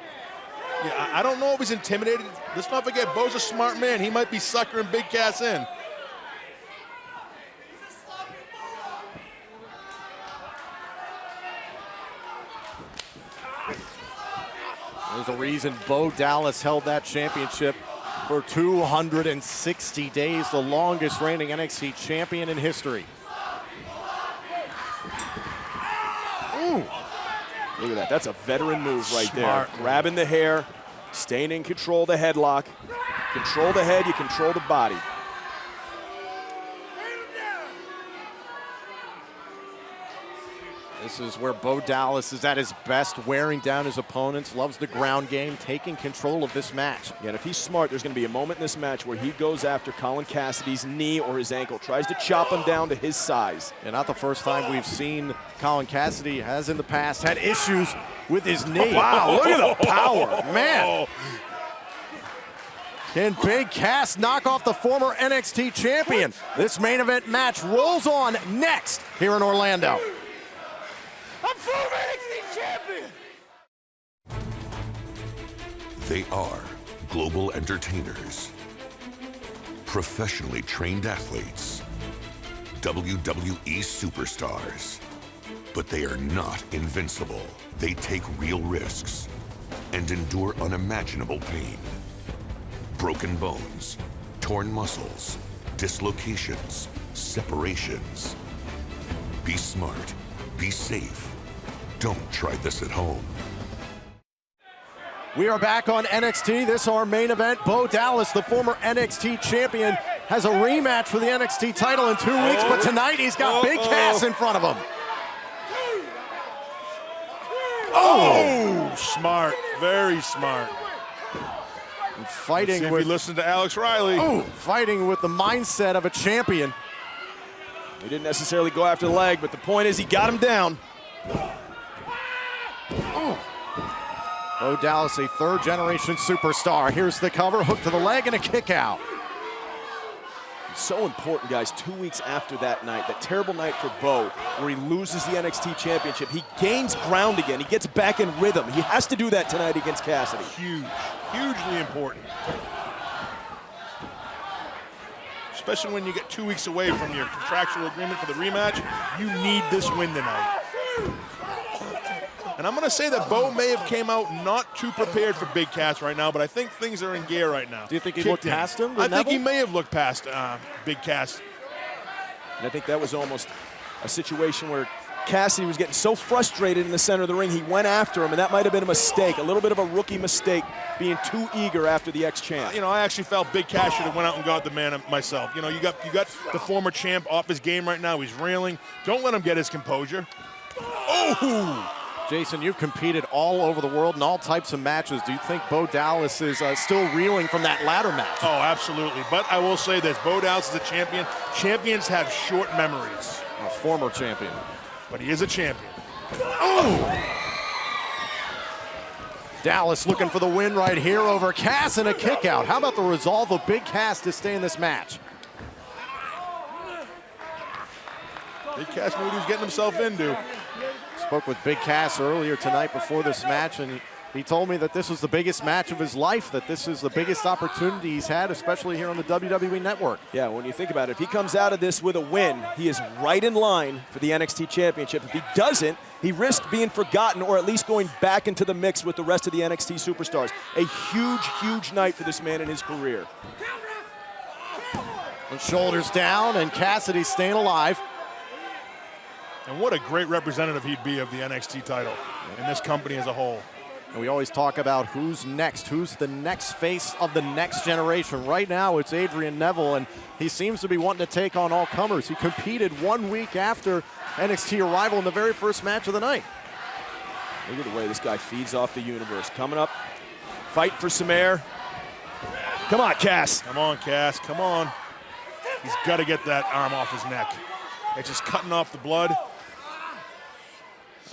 S4: Yeah, I don't know if he's intimidated. Let's not forget, Bo's a smart man. He might be suckering Big Cass in.
S1: There's a reason Bo Dallas held that championship for 260 days, the longest reigning NXT champion in history.
S3: Ooh. Look at that. That's a veteran move right there. Grabbing the hair, staying in control of the headlock. Control the head, you control the body.
S1: This is where Bo Dallas is at his best, wearing down his opponents, loves the ground game, taking control of this match.
S3: Yeah, and if he's smart, there's going to be a moment in this match where he goes after Colin Cassady's knee or his ankle, tries to chop him down to his size.
S1: And not the first time we've seen Colin Cassady has in the past had issues with his knee.
S3: Wow, look at the power.
S1: Man. Can Big Cass knock off the former NXT champion? This main event match rolls on next here in Orlando.
S10: I'm former NXT champion!
S21: They are global entertainers, professionally trained athletes, WWE superstars. But they are not invincible. They take real risks and endure unimaginable pain. Broken bones, torn muscles, dislocations, separations. Be smart. Be safe. Don't try this at home.
S1: We are back on NXT. This is our main event. Bo Dallas, the former NXT champion, has a rematch for the NXT title in 2 weeks, but tonight he's got Big Cass in front of him.
S4: Oh, smart, very smart.
S1: And fighting
S4: if
S1: with,
S4: you listen to Alex Riley.
S1: Fighting with the mindset of a champion.
S3: He didn't necessarily go after the leg, but the point is he got him down.
S1: Bo Dallas, a third-generation superstar. Here's the cover, hook to the leg, and a kick out.
S3: So important, guys. 2 weeks after that night, that terrible night for Bo, where he loses the NXT Championship, he gains ground again. He gets back in rhythm. He has to do that tonight against Cassidy.
S4: Huge, hugely important. Especially when you get 2 weeks away from your contractual agreement for the rematch, you need this win tonight. And I'm going to say that Bo may have came out not too prepared for Big Cass right now, but I think things are in gear right now.
S1: Do you think he looked past him?
S4: I think he may have looked past Big Cass.
S3: And I think that was almost a situation where Cassidy was getting so frustrated in the center of the ring, he went after him, and that might have been a mistake, a little bit of a rookie mistake, being too eager after the ex-champ.
S4: You know, I actually felt Big Cass should have went out and got the man myself. You know, you got the former champ off his game right now. He's railing. Don't let him get his composure. Oh!
S1: Jason, you've competed all over the world in all types of matches. Do you think Bo Dallas is still reeling from that ladder match?
S4: Oh, absolutely. But I will say this, Bo Dallas is a champion. Champions have short memories.
S1: A former champion.
S4: But he is a champion.
S1: Oh! Dallas looking for the win right here over Cass and a kick out. How about the resolve of Big Cass to stay in this match?
S4: Big Cass knew what he was getting himself into.
S1: Spoke with Big Cass earlier tonight before this match, and he told me that this was the biggest match of his life, that this is the biggest opportunity he's had, especially here on the WWE Network.
S3: Yeah, when you think about it, if he comes out of this with a win, he is right in line for the NXT Championship. If he doesn't, he risked being forgotten or at least going back into the mix with the rest of the NXT superstars. A huge, huge night for this man in his career.
S1: And shoulders down, and Cassidy staying alive.
S4: And what a great representative he'd be of the NXT title and this company as a whole.
S1: And we always talk about who's next, who's the next face of the next generation. Right now, it's Adrian Neville, and he seems to be wanting to take on all comers. He competed 1 week after NXT ArRIVAL in the very first match of the night.
S3: Look at the way this guy feeds off the universe. Coming up, fight for some air. Come on, Cass.
S4: Come on, Cass, come on. He's got to get that arm off his neck. It's just cutting off the blood.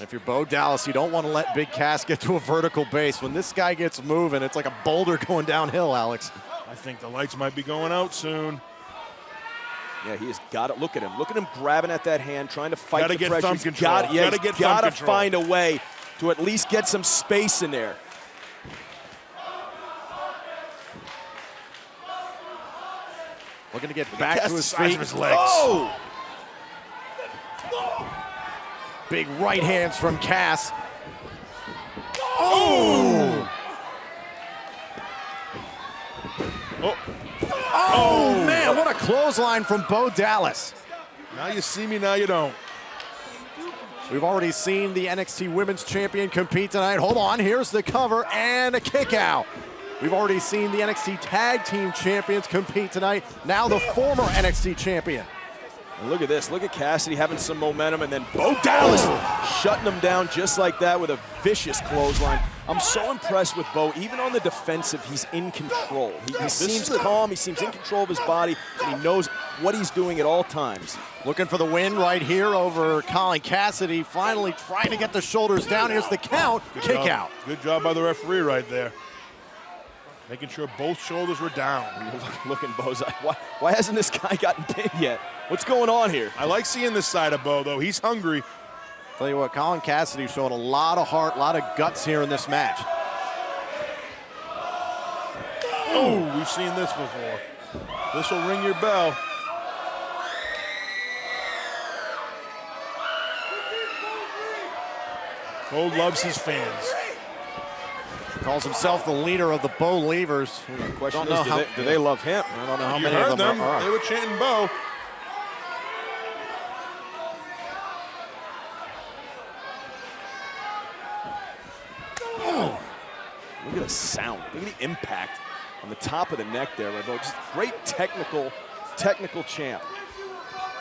S1: If you're Bo Dallas, you don't want to let Big Cass get to a vertical base. When this guy gets moving, it's like a boulder going downhill, Alex.
S4: I think the lights might be going out soon.
S3: Yeah, he has got it. Look at him. Look at him grabbing at that hand, trying to fight the pressure.
S4: Thumb control.
S3: He's got to find a way to at least get some space in there.
S1: Looking to get back to his feet.
S4: Of his legs.
S1: Oh! Big right hands from Cass. Oh! Oh, man, what a clothesline from Bo Dallas.
S4: Now you see me, now you don't.
S1: We've already seen the NXT Women's Champion compete tonight. Hold on, here's the cover and a kick out. We've already seen the NXT Tag Team Champions compete tonight. Now the former NXT Champion.
S3: And look at this. Look at Cassidy having some momentum, and then Bo Dallas shutting him down just like that with a vicious clothesline. I'm so impressed with Bo. Even on the defensive, he's in control. He seems calm. He seems in control of his body, and he knows what he's doing at all times.
S1: Looking for the win right here over Colin Cassady. Finally trying to get the shoulders down. Here's the count. Kick out.
S4: Good job by the referee right there. Making sure both shoulders were down.
S3: Look in Bo's eye. Why hasn't this guy gotten pinned yet? What's going on here?
S4: I like seeing this side of Bo, though. He's hungry.
S1: Tell you what, Colin Cassady showing a lot of heart, a lot of guts here in this match.
S4: Oh, we've seen this before. This will ring your bell. Bo loves his fans.
S1: Calls himself the leader of the Bo Leavers.
S3: The question is, do they love him?
S1: I don't know how
S4: You
S1: many
S4: heard
S1: of them
S4: them.
S1: are.
S4: They were chanting Bo.
S3: Look at the sound. Look at the impact on the top of the neck there, Revo. Just great technical champ.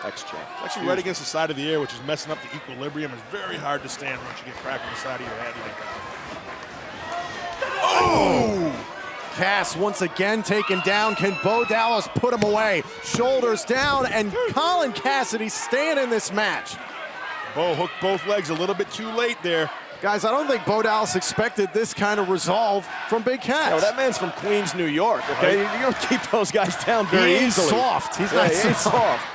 S3: Ex-champ.
S4: It's actually right against the side of the air, which is messing up the equilibrium. It's very hard to stand once you get cracked on the side of your head like that.
S1: Oh! Cass once again taken down. Can Bo Dallas put him away? Shoulders down, and Colin Cassady staying in this match.
S4: Bo hooked both legs a little bit too late there.
S1: Guys, I don't think Bo Dallas expected this kind of resolve from Big Cass.
S3: No, that man's from Queens, New York, okay? You don't keep those guys down very easily.
S1: He's soft. He's not soft.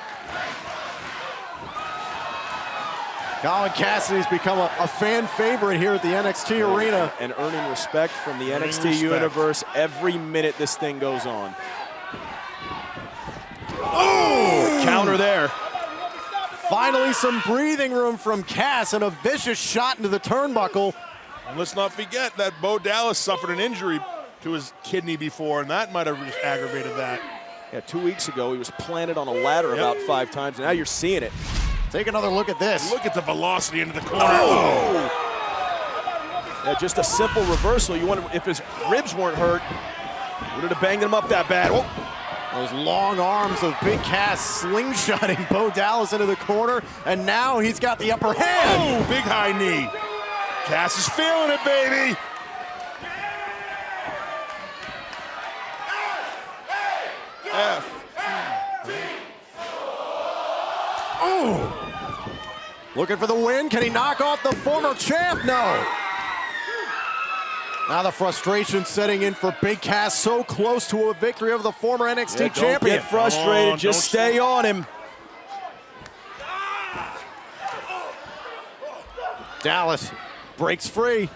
S1: Colin Cassady's become a fan favorite here at the NXT arena.
S3: And earning respect from the NXT universe every minute this thing goes on.
S1: Oh!
S3: Counter there.
S1: Finally some breathing room from Cass and a vicious shot into the turnbuckle.
S4: And let's not forget that Bo Dallas suffered an injury to his kidney before, and that might have aggravated that.
S3: Yeah, 2 weeks ago he was planted on a ladder about 5 times, and now you're seeing it.
S1: Take another look at this.
S4: Look at the velocity into the corner.
S3: Oh! Yeah, just a simple reversal. You wonder if his ribs weren't hurt, would it have banged him up that bad? Oh.
S1: Those long arms of Big Cass slingshotting Bo Dallas into the corner, and now he's got the upper hand.
S4: Oh, big high knee. Cass is feeling it, baby.
S1: Oh! Looking for the win. Can he knock off the former champ? No. Now the frustration setting in for Big Cass, so close to a victory over the former NXT champion.
S3: Don't get frustrated, just stay on him.
S1: Dallas breaks free.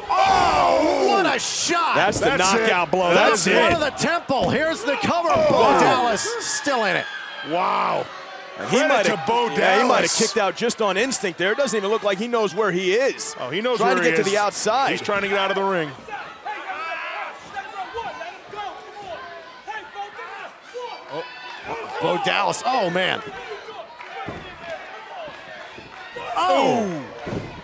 S1: Oh, what a shot!
S3: That's the knockout blow. That's it.
S1: One of the temple. Here's the cover. Bo Dallas still in it.
S4: Wow.
S3: He might have
S4: Dallas.
S3: kicked out just on instinct there. It doesn't even look like he knows where he is.
S4: Oh, he knows
S3: trying
S4: where
S3: to
S4: he
S3: get
S4: is.
S3: to the outside.
S4: He's trying to get out of the ring.
S1: Bo Dallas, oh man. Oh!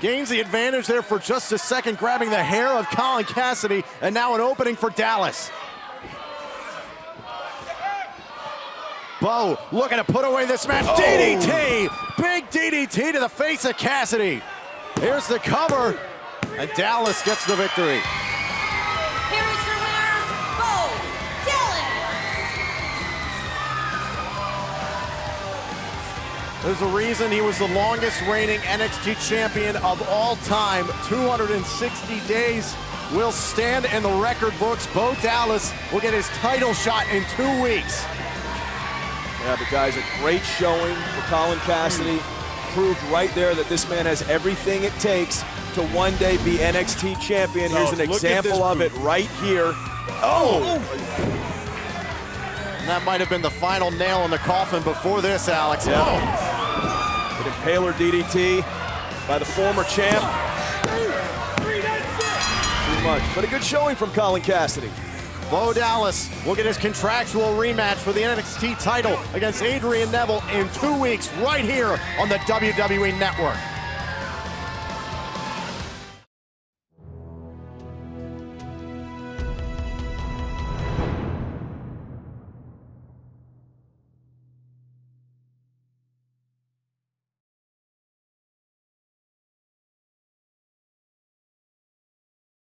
S1: Gains the advantage there for just a second, grabbing the hair of Colin Cassady, and now an opening for Dallas. Bo looking to put away this match. DDT! Big DDT to the face of Cassady. Here's the cover, and Dallas gets the victory.
S2: Here is your winner, Bo Dallas.
S1: There's a reason he was the longest reigning NXT champion of all time. 260 days will stand in the record books. Bo Dallas will get his title shot in 2 weeks.
S3: Yeah, but guys, a great showing for Colin Cassady. Proved right there that this man has everything it takes to one day be NXT champion. Here's an example of it right here. Oh!
S1: And that might have been the final nail in the coffin before this, Alex.
S3: Yeah. An impaler DDT by the former champ. Too much, but a good showing from Colin Cassady.
S1: Bo Dallas will get his contractual rematch for the NXT title against Adrian Neville in 2 weeks right here on the WWE Network.